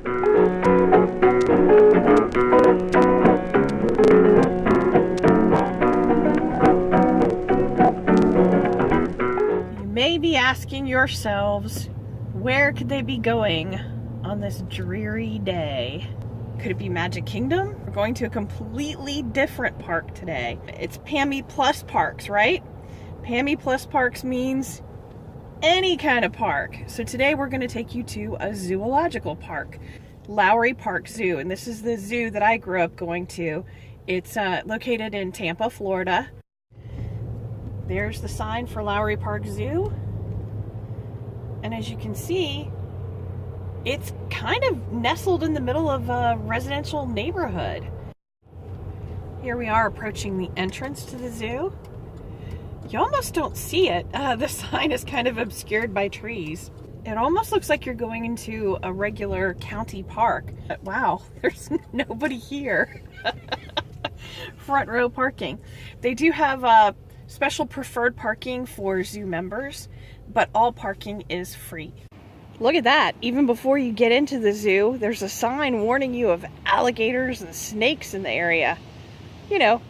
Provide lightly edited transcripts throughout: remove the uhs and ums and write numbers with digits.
You may be asking yourselves, where could they be going on this dreary day? Could it be Magic Kingdom? We're going to a completely different park today. It's PAMI Plus Parks, right? PAMI Plus Parks means any kind of park. So today we're going to take you to a zoological park, Lowry Park Zoo. And this is the zoo that I grew up going to. It's located in Tampa, Florida. There's the sign for Lowry Park Zoo. And as you can see, it's kind of nestled in the middle of a residential neighborhood. Here we are approaching the entrance to the zoo. You almost don't see it. The sign is kind of obscured by trees. It almost looks like you're going into a regular county park. Wow, there's nobody here. Front row parking. They do have special preferred parking for zoo members, but all parking is free. Look at that. Even before you get into the zoo, there's a sign warning you of alligators and snakes in the area. You know,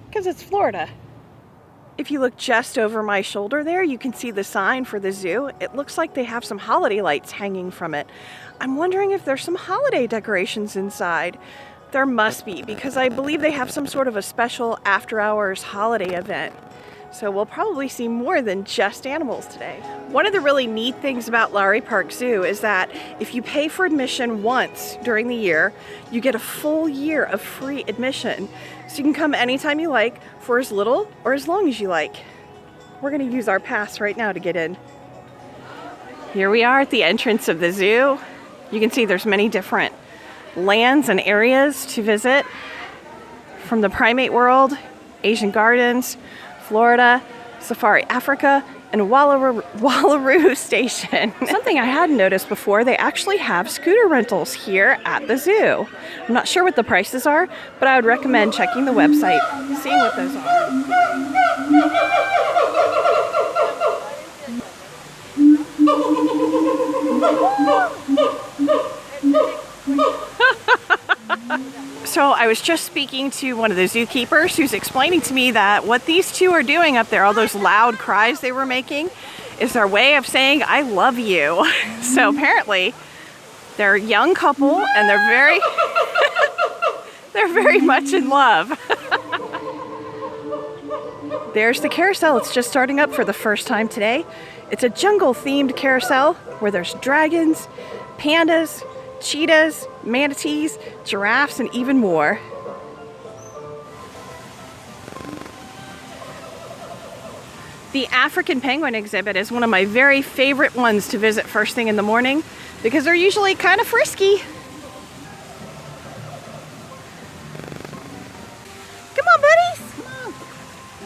because it's Florida. If you look just over my shoulder there, you can see the sign for the zoo. It looks like they have some holiday lights hanging from it. I'm wondering if there's some holiday decorations inside. There must be, because I believe they have some sort of a special after-hours holiday event. So we'll probably see more than just animals today. One of the really neat things about Lowry Park Zoo is that if you pay for admission once during the year, you get a full year of free admission. So you can come anytime you like for as little or as long as you like. We're gonna use our pass right now to get in. Here we are at the entrance of the zoo. You can see there's many different lands and areas to visit, from the primate world, Asian gardens, Florida, Safari Africa, and Wallaroo Station. Something I hadn't noticed before, they actually have scooter rentals here at the zoo. I'm not sure what the prices are, but I would recommend checking the website, seeing what those are. So I was just speaking to one of the zookeepers who's explaining to me that what these two are doing up there, all those loud cries they were making, is their way of saying, I love you. So apparently they're a young couple and they're very much in love. There's the carousel. It's just starting up for the first time today. It's a jungle themed carousel where there's dragons, pandas, cheetahs, manatees, giraffes, and even more. The African penguin exhibit is one of my very favorite ones to visit first thing in the morning because they're usually kind of frisky. Come on, buddies! Come on.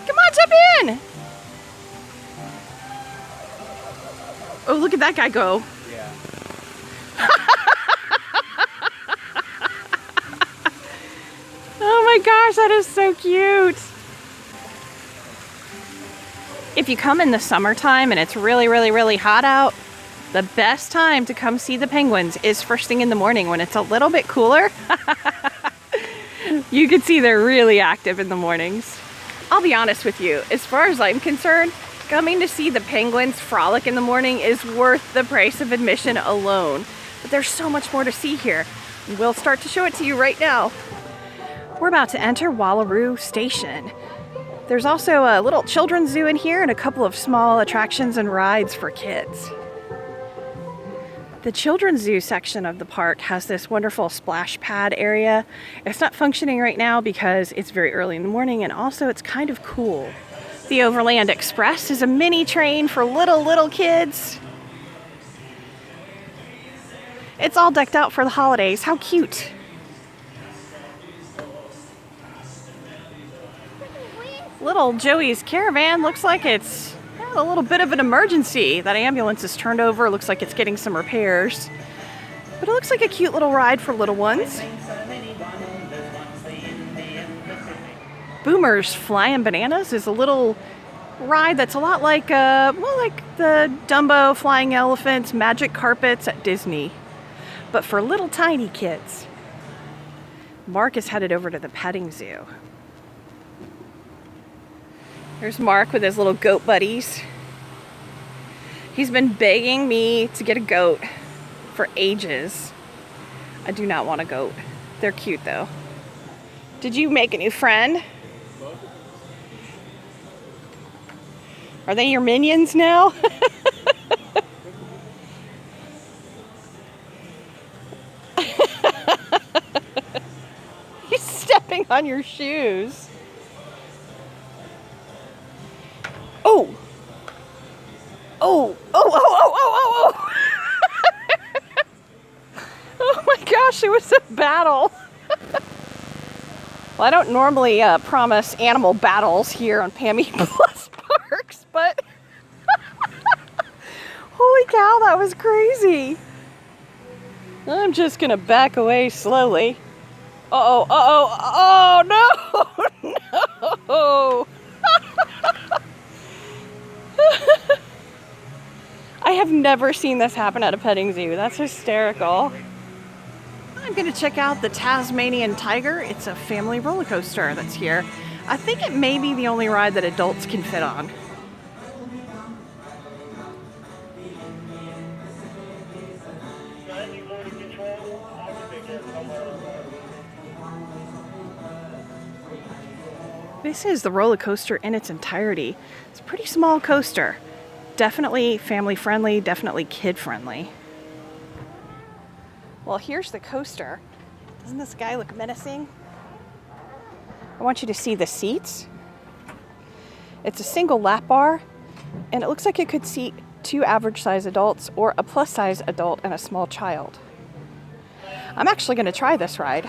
Come on, jump in! Oh, look at that guy go. Yeah. Oh my gosh, that is so cute. If you come in the summertime and it's really, really, really hot out, the best time to come see the penguins is first thing in the morning when it's a little bit cooler. You can see they're really active in the mornings. I'll be honest with you, as far as I'm concerned, coming to see the penguins frolic in the morning is worth the price of admission alone. But there's so much more to see here. We'll start to show it to you right now. We're about to enter Wallaroo Station. There's also a little children's zoo in here and a couple of small attractions and rides for kids. The children's zoo section of the park has this wonderful splash pad area. It's not functioning right now because it's very early in the morning and also it's kind of cool. The Overland Express is a mini train for little kids. It's all decked out for the holidays. How cute. Little Joey's Caravan looks like it's a little bit of an emergency. That ambulance is turned over. Looks like it's getting some repairs. But it looks like a cute little ride for little ones. Boomer's Flying Bananas is a little ride that's a lot like, well, like the Dumbo Flying Elephants Magic Carpets at Disney. but for little tiny kids. Mark is headed over to the petting zoo. There's Mark with his little goat buddies. He's been begging me to get a goat for ages. I do not want a goat. They're cute though. Did you make a new friend? Are they your minions now? He's stepping on your shoes. Oh! Oh! Oh! Oh! Oh! Oh! Oh! Oh my gosh, it was a battle. Well, I don't normally promise animal battles here on Pammy Plus Parks, but holy cow, that was crazy. I'm just gonna back away slowly. Uh-oh, uh-oh, oh no, no. I have never seen this happen at a petting zoo. That's hysterical. I'm going to check out the Tasmanian Tiger. It's a family roller coaster that's here. I think it may be the only ride that adults can fit on. This is the roller coaster in its entirety. It's a pretty small coaster. Definitely family friendly, definitely kid friendly. Well, here's the coaster. Doesn't this guy look menacing? I want you to see the seats. It's a single lap bar, and it looks like it could seat 2 average size adults or a plus size adult and a small child. I'm actually going to try this ride.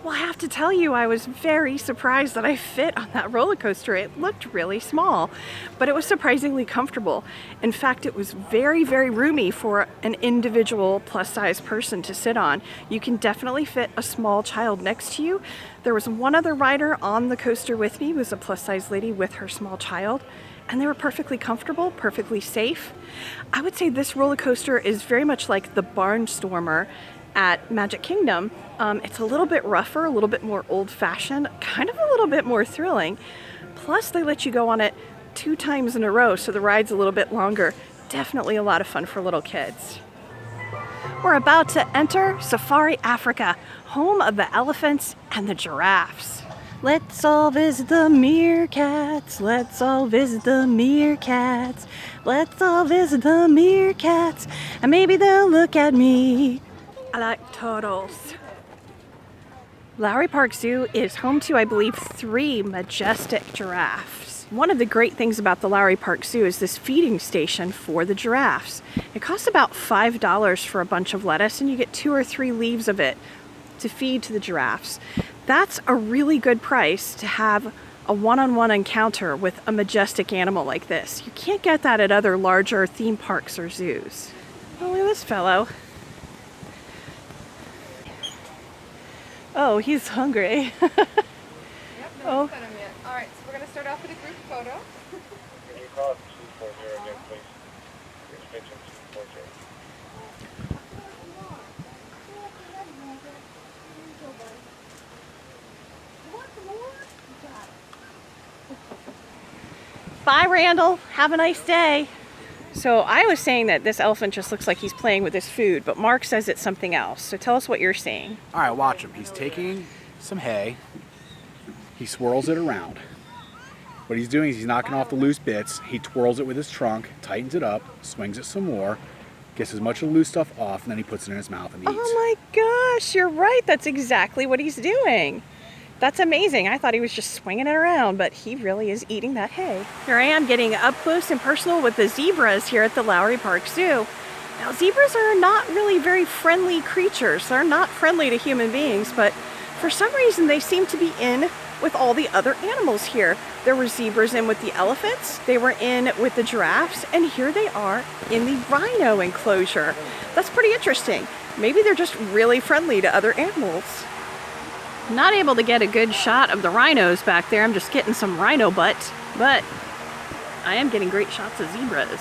Well, I have to tell you, I was very surprised that I fit on that roller coaster. It looked really small, but it was surprisingly comfortable. In fact, it was very, very roomy for an individual plus-size person to sit on. You can definitely fit a small child next to you. There was one other rider on the coaster with me, who was a plus-size lady with her small child, and they were perfectly comfortable, perfectly safe. I would say this roller coaster is very much like the Barnstormer at Magic Kingdom. It's a little bit rougher, a little bit more old-fashioned, kind of a little bit more thrilling. Plus, they let you go on it 2 times in a row, so the ride's a little bit longer. Definitely a lot of fun for little kids. We're about to enter Safari Africa, home of the elephants and the giraffes. Let's all visit the meerkats. Let's all visit the meerkats. Let's all visit the meerkats, and maybe they'll look at me. I like turtles. Lowry Park Zoo is home to, I believe, 3 majestic giraffes. One of the great things about the Lowry Park Zoo is this feeding station for the giraffes. It costs about $5 for a bunch of lettuce, and you get 2 or 3 leaves of it to feed to the giraffes. That's a really good price to have a one-on-one encounter with a majestic animal like this. You can't get that at other larger theme parks or zoos. Oh, look at this fellow. Oh, he's hungry. Yep, no, fed him yet. All right, so we're going to start off with a group photo. Can you call 240 again, please? Extension 240. Bye, Randall. Have a nice day. So I was saying that this elephant just looks like he's playing with his food, but Mark says it's something else. So tell us what you're seeing. All right, watch him. He's taking some hay. He swirls it around. What he's doing is he's knocking off the loose bits. He twirls it with his trunk, tightens it up, swings it some more, gets as much of the loose stuff off, and then he puts it in his mouth and eats. Oh my gosh, you're right. That's exactly what he's doing. That's amazing. I thought he was just swinging it around, but he really is eating that hay. Here I am getting up close and personal with the zebras here at the Lowry Park Zoo. Now, zebras are not really very friendly creatures. They're not friendly to human beings, but for some reason they seem to be in with all the other animals here. There were zebras in with the elephants, they were in with the giraffes, and here they are in the rhino enclosure. That's pretty interesting. Maybe they're just really friendly to other animals. Not able to get a good shot of the rhinos back there. I'm just getting some rhino butt, but I am getting great shots of zebras.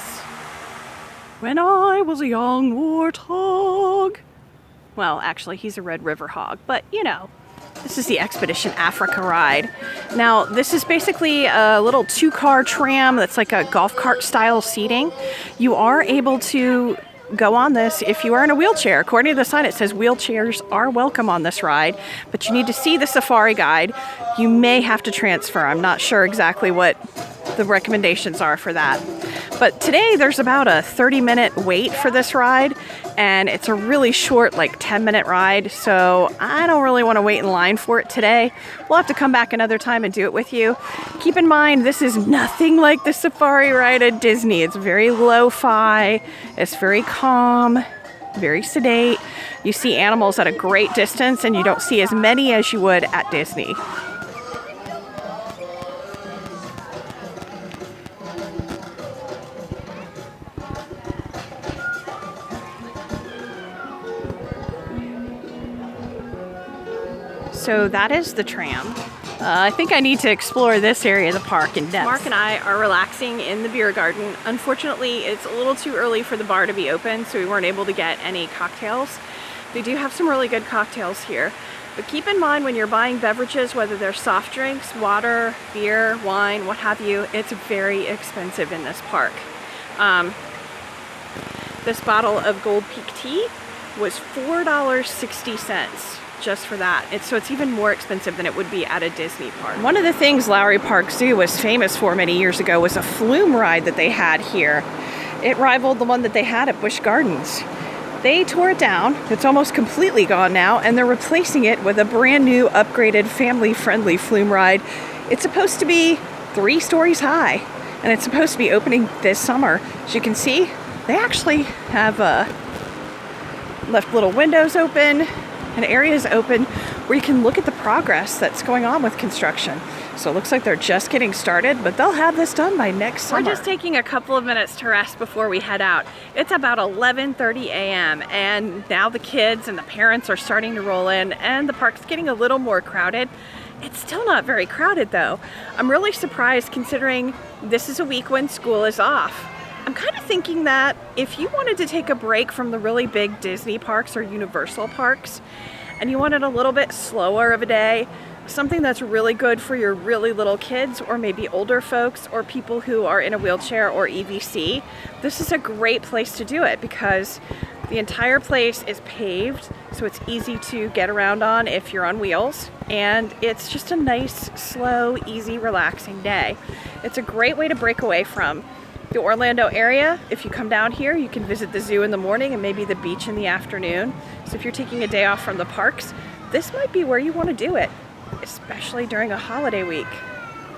When I was a young warthog. Well, actually, he's a Red River hog, but you know, this is the Expedition Africa ride. Now, this is basically a little 2-car tram that's like a golf cart style seating. You are able to go on this if you are in a wheelchair. According to the sign, it says wheelchairs are welcome on this ride, but you need to see the safari guide. You may have to transfer. I'm not sure exactly what the recommendations are for that. But today there's about a 30-minute wait for this ride, and it's a really short, like 10-minute ride, so I don't really want to wait in line for it today. We'll have to come back another time and do it with you. Keep in mind, this is nothing like the safari ride at Disney. It's very lo-fi, it's very calm, very sedate. You see animals at a great distance, and you don't see as many as you would at Disney. So that is the tram. I think I need to explore this area of the park in depth. Mark and I are relaxing in the beer garden. Unfortunately, it's a little too early for the bar to be open, so we weren't able to get any cocktails. They do have some really good cocktails here. But keep in mind when you're buying beverages, whether they're soft drinks, water, beer, wine, what have you, it's very expensive in this park. This bottle of Gold Peak tea was $4.60. Just for that. So it's even more expensive than it would be at a Disney park. One of the things Lowry Park Zoo was famous for many years ago was a flume ride that they had here. It rivaled the one that they had at Busch Gardens. They tore it down. It's almost completely gone now, and they're replacing it with a brand new upgraded family-friendly flume ride. It's supposed to be 3 stories high, and it's supposed to be opening this summer. As you can see, they actually have left little windows open and areas open where you can look at the progress that's going on with construction. So it looks like they're just getting started, but they'll have this done by next summer. We're just taking a couple of minutes to rest before we head out. It's about 11:30 a.m. and now the kids and the parents are starting to roll in, and the park's getting a little more crowded. It's still not very crowded though. I'm really surprised considering this is a week when school is off. I'm kind of thinking that if you wanted to take a break from the really big Disney parks or Universal parks and you wanted a little bit slower of a day, something that's really good for your really little kids or maybe older folks or people who are in a wheelchair or EVC, this is a great place to do it because the entire place is paved, so it's easy to get around on if you're on wheels, and it's just a nice, slow, easy, relaxing day. It's a great way to break away from the Orlando area. If you come down here, you can visit the zoo in the morning and maybe the beach in the afternoon. So if you're taking a day off from the parks, this might be where you want to do it, especially during a holiday week.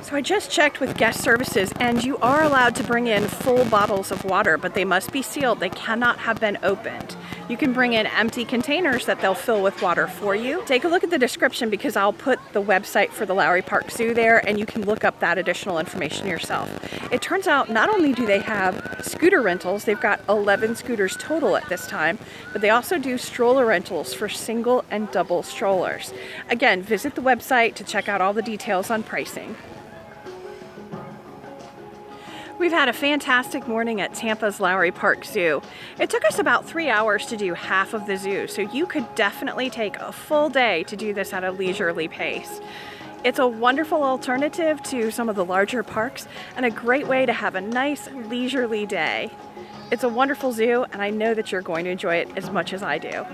So I just checked with guest services, and you are allowed to bring in full bottles of water, but they must be sealed. They cannot have been opened. You can bring in empty containers that they'll fill with water for you. Take a look at the description because I'll put the website for the Lowry Park Zoo there, and you can look up that additional information yourself. It turns out not only do they have scooter rentals, they've got 11 scooters total at this time, but they also do stroller rentals for single and double strollers. Again, visit the website to check out all the details on pricing. We've had a fantastic morning at Tampa's Lowry Park Zoo. It took us about 3 hours to do half of the zoo, so you could definitely take a full day to do this at a leisurely pace. It's a wonderful alternative to some of the larger parks and a great way to have a nice leisurely day. It's a wonderful zoo, and I know that you're going to enjoy it as much as I do.